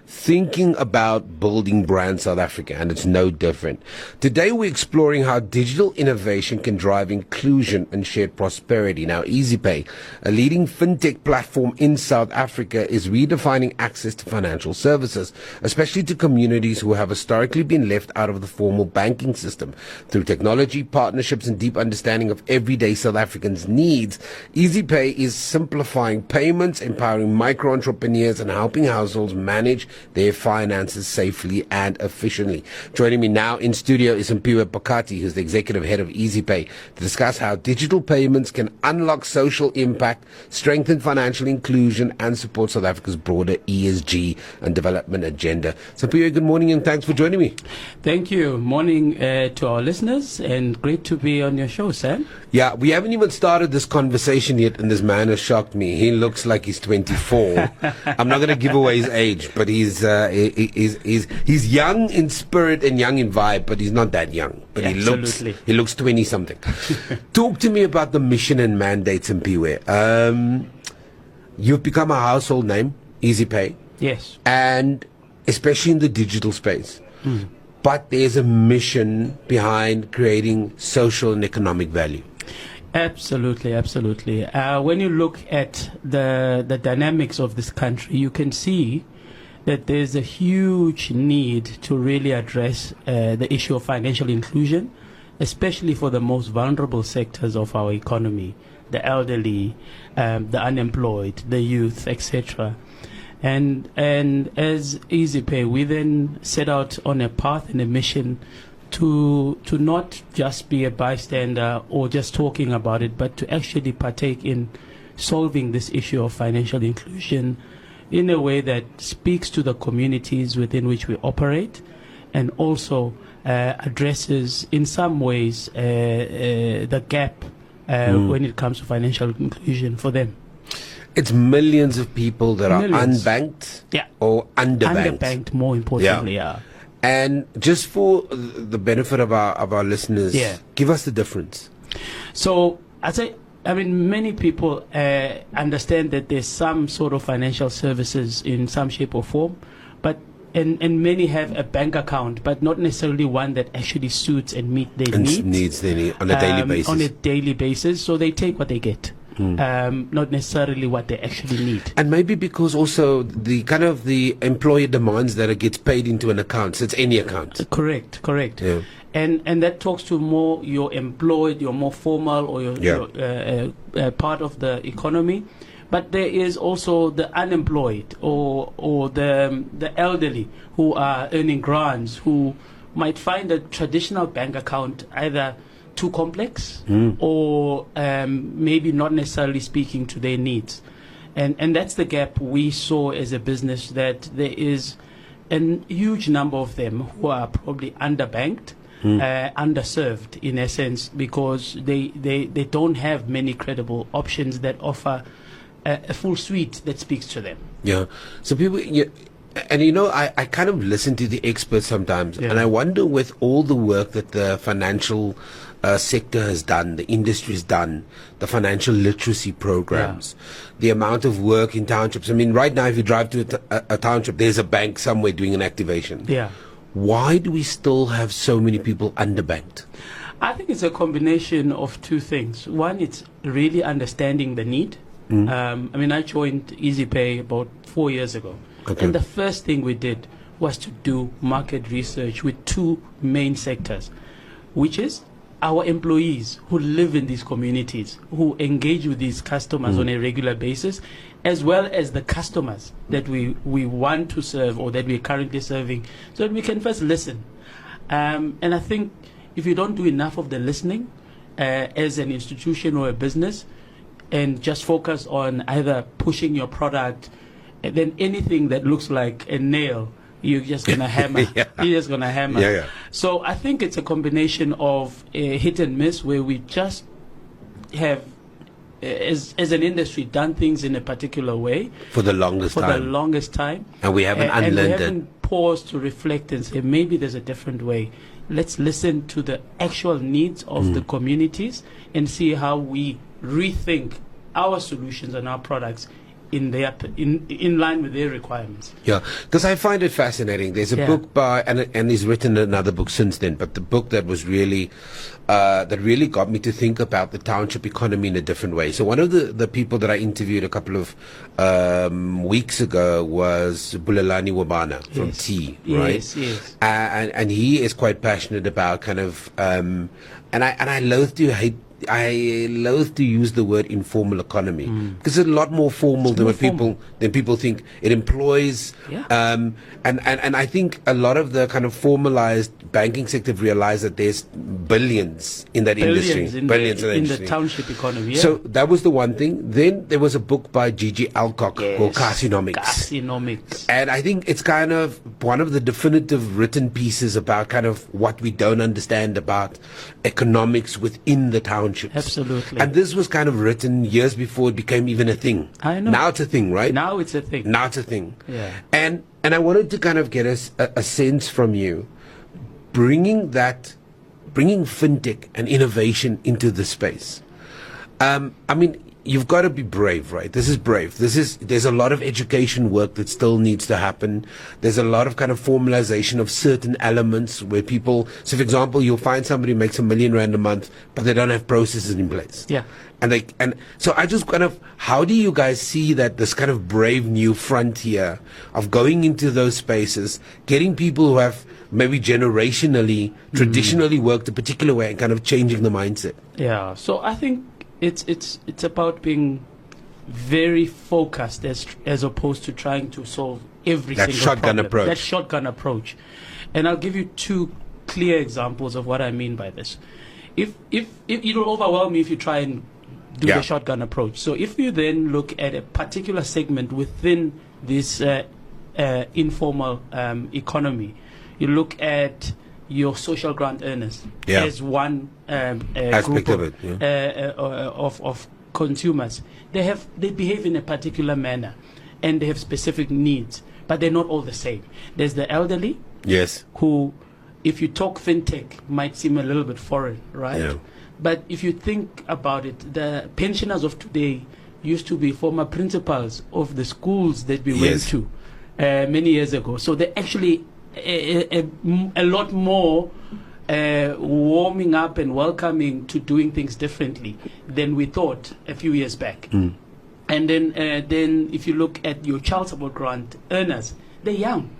thinking about building brand South Africa, and it's no different. Today we're exploring how digital innovation can drive inclusion and shared prosperity. Now, EasyPay, a leading fintech platform in South Africa, is redefining access to financial services, especially to communities who have historically been left out of the formal banking system. Through technology, partnerships, and deep understanding of everyday South Africans' needs, EasyPay is simplifying payments, empowering micro-entrepreneurs, and helping households manage their finances safely and efficiently. Joining me now in studio is Simphiwe Phakathi, who's the executive head of EasyPay, to discuss how digital payments can unlock social impact, strengthen financial inclusion, and support South Africa's broader ESG and development agenda. Simphiwe, good morning and thanks for joining me. Thank you. Morning to our listeners, and great to be on your show, Sam. Yeah, we haven't even started this conversation yet, and this man has shocked me. He looks like he's 24. I'm not going to give away his age, but he's young in spirit and young in vibe, but he's not that young. But yeah, he looks 20 something. Talk to me about the mission and mandate, Simphiwe. You've become a household name, EasyPay. Yes. And especially in the digital space. But there's a mission behind creating social and economic value. Absolutely, absolutely. When you look at the dynamics of this country, you can see that there's a huge need to really address the issue of financial inclusion, especially for the most vulnerable sectors of our economy, the elderly, the unemployed, the youth, etc. And as EasyPay, we then set out on a path and a mission to not just be a bystander or just talking about it, but to actually partake in solving this issue of financial inclusion in a way that speaks to the communities within which we operate, and also addresses in some ways the gap when it comes to financial inclusion for them. It's millions of people that are unbanked or underbanked. Underbanked, more importantly, yeah. And just for the benefit of our listeners, give us the difference. So, many people understand that there's some sort of financial services in some shape or form, but and many have a bank account, but not necessarily one that actually suits and meets their needs on a daily basis. On a daily basis, so they take what they get. Not necessarily what they actually need. And maybe because also the employer demands that it gets paid into an account, so it's any account. Correct. Yeah. And that talks to more your employed, your more formal, or your part of the economy. But there is also the unemployed or the elderly who are earning grants, who might find a traditional bank account either too complex or maybe not necessarily speaking to their needs. And that's the gap we saw as a business, that there is a huge number of them who are probably underbanked, underserved in essence, because they don't have many credible options that offer a full suite that speaks to them. Yeah. So people... And I kind of listen to the experts sometimes, and I wonder, with all the work that the financial sector has done, the industry has done, the financial literacy programs, the amount of work in townships. I mean, right now, if you drive to a township, there's a bank somewhere doing an activation. Yeah. Why do we still have so many people underbanked? I think it's a combination of two things. One, it's really understanding the need. I joined EasyPay about 4 years ago. Okay. And the first thing we did was to do market research with two main sectors, which is our employees who live in these communities, who engage with these customers on a regular basis, as well as the customers that we want to serve or that we're currently serving, so that we can first listen. And I think if you don't do enough of the listening as an institution or a business, and just focus on either pushing your product, and then anything that looks like a nail, you're just going to hammer. You're just going to hammer. So I think it's a combination of a hit and miss, where we just have, as an industry, done things in a particular way for the longest time. And we haven't unlearned it. And we haven't paused to reflect and say, maybe there's a different way. Let's listen to the actual needs of the communities and see how we rethink our solutions and our products in line with their requirements. Yeah, because I find it fascinating. There's a book by, and he's written another book since then, but the book that was really, that really got me to think about the township economy in a different way. So one of the people that I interviewed a couple of weeks ago was Bulelani Wabana from T, right? Yes. And he is quite passionate about kind of, and I loathe to use the word informal economy because it's a lot more formal than what people think. It employs, and I think a lot of the kind of formalized banking sector have realized that there's billions in that industry, billions in the township economy. Yeah. So that was the one thing. Then there was a book by Gigi Alcock called Carcinomics, and I think it's kind of one of the definitive written pieces about kind of what we don't understand about economics within the town. Absolutely. And this was kind of written years before it became even a thing. I know. Now it's a thing, right? Now it's a thing. Yeah. And I wanted to kind of get a sense from you, bringing fintech and innovation into the space. I mean, you've got to be brave, right? This is brave. There's a lot of education work that still needs to happen. There's a lot of kind of formalization of certain elements where people, so for example, you'll find somebody who makes R1 million a month, but they don't have processes in place. Yeah. And so I just kind of, how do you guys see that this kind of brave new frontier of going into those spaces, getting people who have maybe traditionally worked a particular way and kind of changing the mindset? Yeah. So I think it's about being very focused as opposed to trying to solve every single problem. That shotgun approach. And I'll give you two clear examples of what I mean by this. If it'll overwhelm me if you try and do the shotgun approach. So if you then look at a particular segment within this informal economy, you look at your social grant earners as one aspect group of consumers. They behave in a particular manner, and they have specific needs, but they're not all the same. There's the elderly, who, if you talk fintech, might seem a little bit foreign, right? Yeah. But if you think about it, the pensioners of today used to be former principals of the schools that we went to many years ago. So they're actually a lot more warming up and welcoming to doing things differently than we thought a few years back. And then if you look at your child support grant earners, they're young.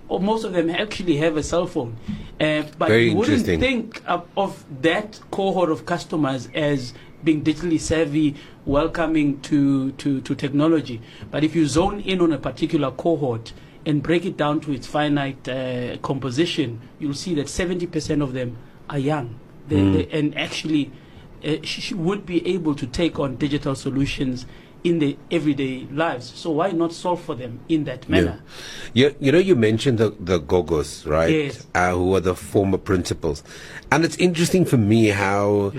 Or most of them actually have a cell phone. But you wouldn't think of that cohort of customers as being digitally savvy, welcoming to technology. But if you zone in on a particular cohort and break it down to its finite composition, you'll see that 70% of them are young. And actually would be able to take on digital solutions in their everyday lives. So why not solve for them in that manner? Yeah. You mentioned the Gogos, right? Yes. Who are the former principals. And it's interesting for me how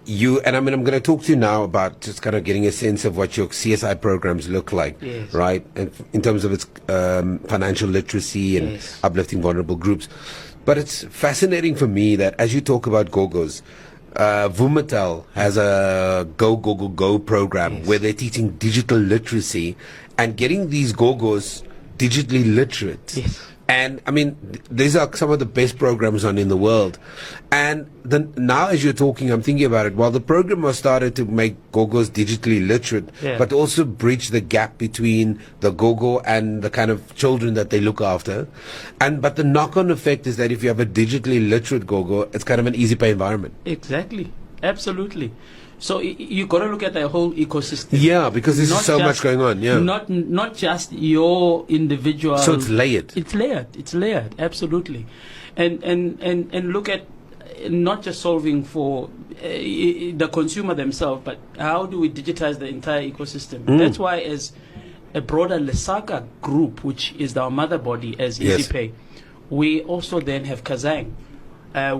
and I mean, I'm going to talk to you now about just kind of getting a sense of what your CSI programs look like, right? And in terms of its financial literacy and uplifting vulnerable groups. But it's fascinating for me that as you talk about Gogos, Vumatel has a Go program where they're teaching digital literacy and getting these Gogos digitally literate. And I mean, these are some of the best programs on in the world. And now as you're talking, I'm thinking about it. Well, the program was started to make Gogos digitally literate, but also bridge the gap between the Gogo and the kind of children that they look after. But the knock-on effect is that if you have a digitally literate Gogo, it's kind of an EasyPay environment. Exactly. Absolutely. So you got to look at the whole ecosystem. Yeah, because there's so much going on. Yeah, not just your individual. So it's layered. It's layered. Absolutely, and look at not just solving for the consumer themselves, but how do we digitize the entire ecosystem? That's why, as a broader Lesaka group, which is our mother body as EasyPay, we also then have Kazang,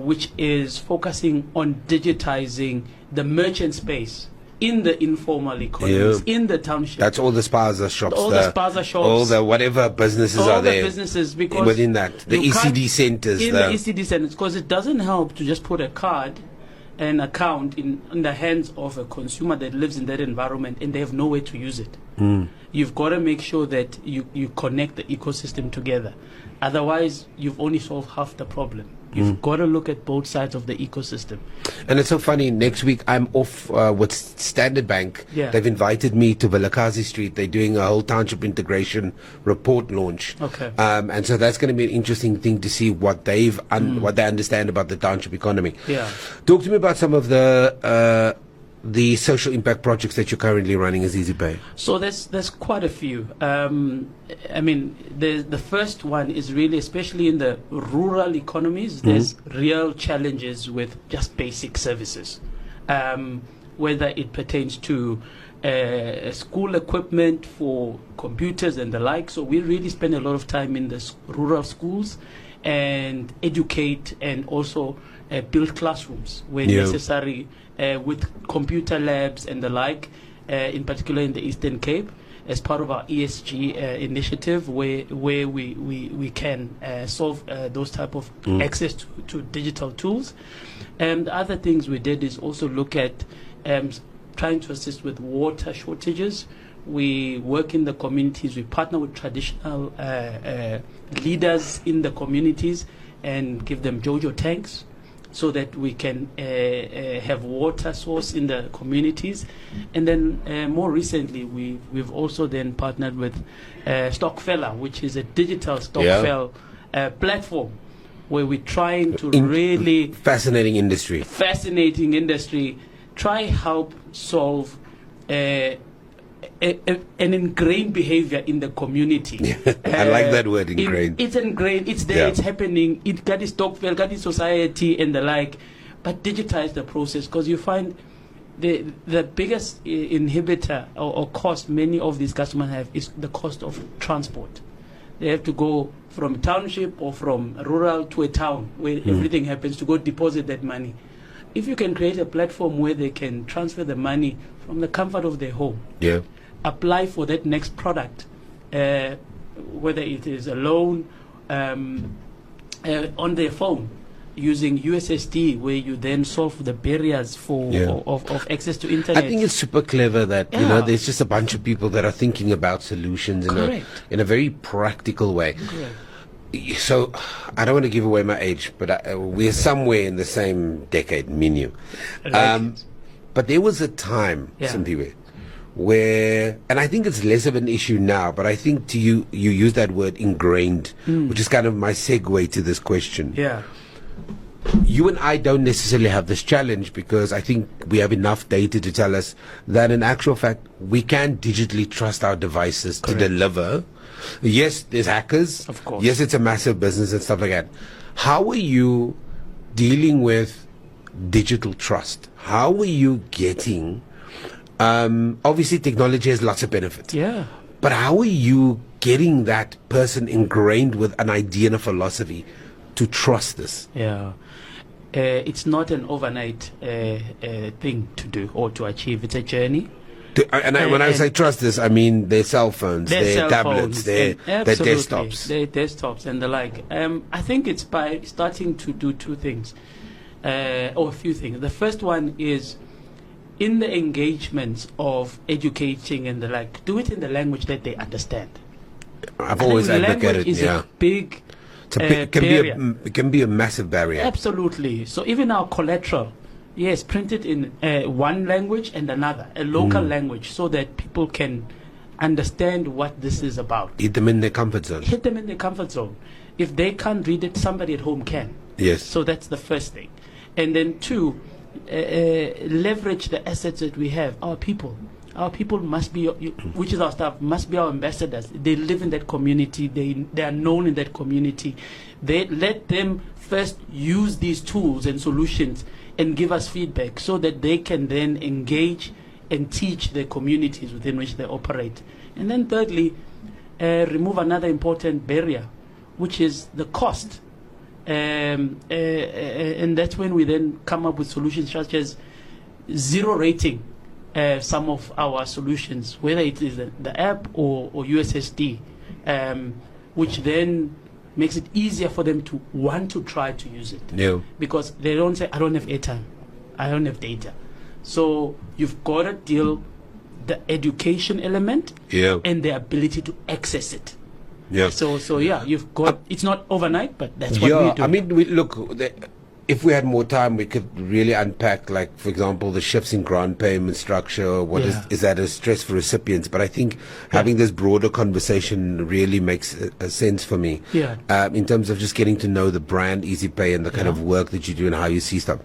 which is focusing on digitizing the merchant space in the informal economies, in the township. That's all the spaza shops. All the spaza shops. All the whatever businesses are there. All the businesses, because within that. The ECD centers. In the ECD centers, because it doesn't help to just put a card and account in the hands of a consumer that lives in that environment and they have no way to use it. You've got to make sure that you connect the ecosystem together. Otherwise, you've only solved half the problem. You've got to look at both sides of the ecosystem. And it's so funny, next week I'm off with Standard Bank. Yeah. They've invited me to Vilakazi Street. They're doing a whole township integration report launch. Okay. And so that's going to be an interesting thing to see what what they understand about the township economy. Yeah. Talk to me about some of the social impact projects that you're currently running as EasyPay. So there's quite a few. I mean, the first one is really, especially in the rural economies, there's real challenges with just basic services, whether it pertains to school equipment for computers and the like. So we really spend a lot of time in the rural schools and educate and also build classrooms where necessary, with computer labs and the like, in particular in the Eastern Cape, as part of our ESG initiative, where we can solve those type of access to digital tools. And the other things we did is also look at trying to assist with water shortages. We work in the communities. We partner with traditional leaders in the communities and give them JoJo tanks, so that we can have water source in the communities. And then more recently, we've also then partnered with Stockfella, which is a digital Stockfell platform, where we're trying to really... Fascinating industry, try help solve an ingrained behavior in the community. I like that word, ingrained. It's ingrained, it's there, it's happening, it got its Stockfell, got its society and the like, but digitize the process, because you find the biggest inhibitor or cost many of these customers have is the cost of transport. They have to go from a township or from rural to a town where everything happens, to go deposit that money. If you can create a platform where they can transfer the money from the comfort of their home, apply for that next product, whether it is a loan on their phone using USSD, where you then solve the barriers for of access to internet. I think it's super clever that you know there's just a bunch of people that are thinking about solutions in a very practical way. Correct. So I don't want to give away my age, but we're somewhere in the same decade, me and you. But there was a time, Simphiwe, where, and I think it's less of an issue now, but I think to you use that word ingrained, which is kind of my segue to this question. Yeah. You and I don't necessarily have this challenge, because I think we have enough data to tell us that in actual fact we can digitally trust our devices to deliver. Yes, there's hackers. Of course. Yes, it's a massive business and stuff like that. How are you dealing with digital trust? How are you getting... obviously technology has lots of benefits. Yeah. But how are you getting that person ingrained with an idea and a philosophy to trust this? Yeah. It's not an overnight thing to do or to achieve. It's a journey. When I say trust this, I mean their cell phones, their tablets, their desktops. Their desktops and the like. I think it's by starting to do two things, or a few things. The first one is, in the engagements of educating and the like, do it in the language that they understand. I've always advocated, is a big it can be a massive barrier. Absolutely. So even our collateral, yes, printed in one language and another, a local language, so that people can understand what this is about. Hit them in their comfort zone. If they can't read it, somebody at home can. Yes. So that's the first thing. And then two, leverage the assets that we have. Our people must be, which is our staff, must be our ambassadors. They live in that community. They are known in that community. They let them first use these tools and solutions and give us feedback, so that they can then engage and teach the communities within which they operate. And then thirdly, remove another important barrier, which is the cost. And that's when we then come up with solutions such as zero rating some of our solutions, whether it is the app or USSD, which then makes it easier for them to want to try to use it. Yeah. Because they don't say, I don't have airtime, I don't have data. So you've got to deal the education element Yeah. and the ability to access it. Yeah. So yeah, you've got, it's not overnight, but that's what Yeah, we do. I mean, if we had more time, we could really unpack, like, for example, the shifts in grant payment structure. What is that a stress for recipients? But I think having this broader conversation really makes a sense for me. Yeah. In terms of just getting to know the brand EasyPay and the kind of work that you do and how you see stuff.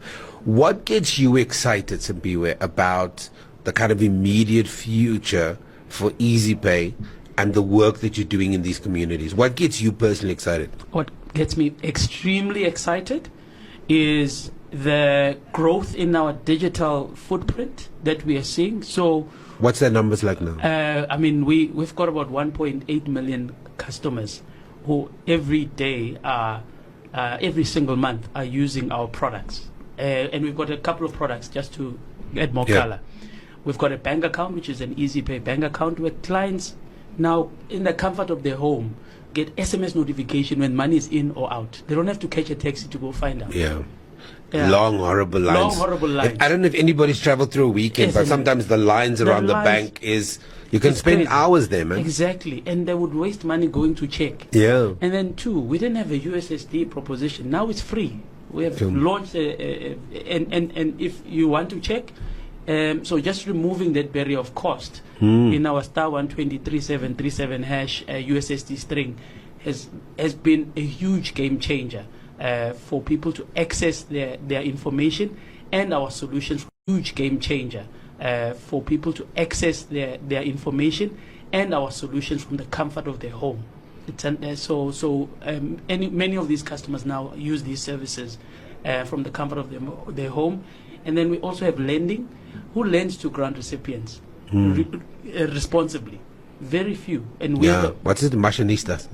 What gets you excited, Simphiwe, about the kind of immediate future for EasyPay and the work that you're doing in these communities? What gets you personally excited? What gets me extremely excited is the growth in our digital footprint that we are seeing. So, what's their numbers like now? I mean, we've got about 1.8 million customers who every day every single month are using our products. And we've got a couple of products just to add more color. We've got a bank account, which is an EasyPay bank account, where clients now, in the comfort of their home, get SMS notification when money is in or out. They don't have to catch a taxi to go find out. Yeah. Long, horrible lines. Long, horrible lines. I don't know if anybody's traveled through a weekend, but sometimes the lines around the bank you can spend crazy. hours there, man. Exactly. And they would waste money going to check. Yeah. And then two, we didn't have a USSD proposition. Now it's free. We have launched and if you want to check, so just removing that barrier of cost in our *123*737# USSD string has been a huge game changer for people to access their information and our solutions. Huge game changer for people to access their information and our solutions from the comfort of their home. Many of these customers now use these services from the comfort of their home. And then we also have lending. Who lends to grant recipients responsibly? Very few. And we what's it, machinistas?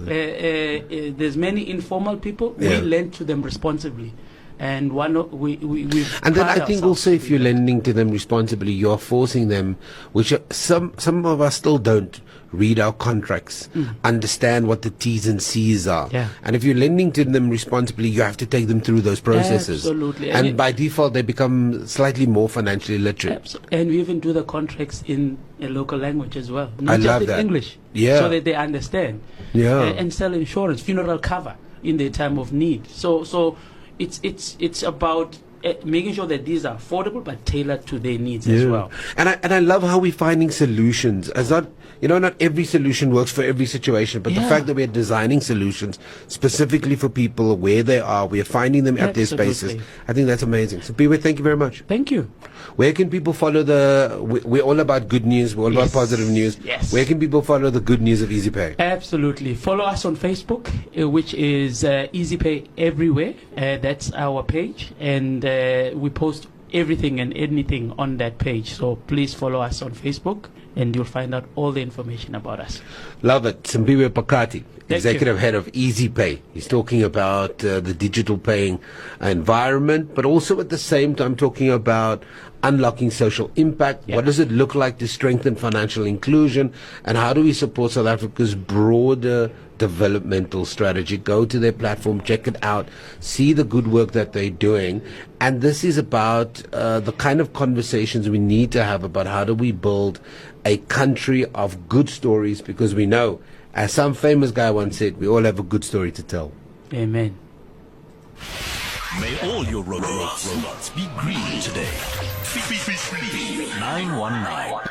There's many informal people. We lend to them responsibly. And and then I think also if you're lending to them responsibly, you're forcing them, which some of us still don't read our contracts, understand what the T's and C's are. Yeah. And if you're lending to them responsibly, you have to take them through those processes. Absolutely. And by default, they become slightly more financially literate. And we even do the contracts in a local language as well. Not I just love in that. English. Yeah. So that they understand. Yeah. And sell insurance, funeral cover in their time of need. So it's about making sure that these are affordable but tailored to their needs as well. And I love how we're finding solutions. As not every solution works for every situation, but the fact that we're designing solutions specifically for people where they are, we're finding them at their spaces. I think that's amazing. So, Piwe, thank you very much. Thank you. Where can people follow we're all about good news, we're all about positive news. Yes. Where can people follow the good news of EasyPay? Absolutely. Follow us on Facebook, which is EasyPay Everywhere. That's our page. And we post everything and anything on that page. So please follow us on Facebook and you'll find out all the information about us. Love it. Simphiwe Phakathi, Executive Head of EasyPay. He's talking about the digital paying environment, but also at the same time talking about unlocking social impact. What does it look like to strengthen financial inclusion? And how do we support South Africa's broader developmental strategy? Go to their platform, check it out, see the good work that they're doing. And this is about the kind of conversations we need to have about how do we build a country of good stories, because we know, as some famous guy once said, we all have a good story to tell. Amen. May all your robots be green today. 919.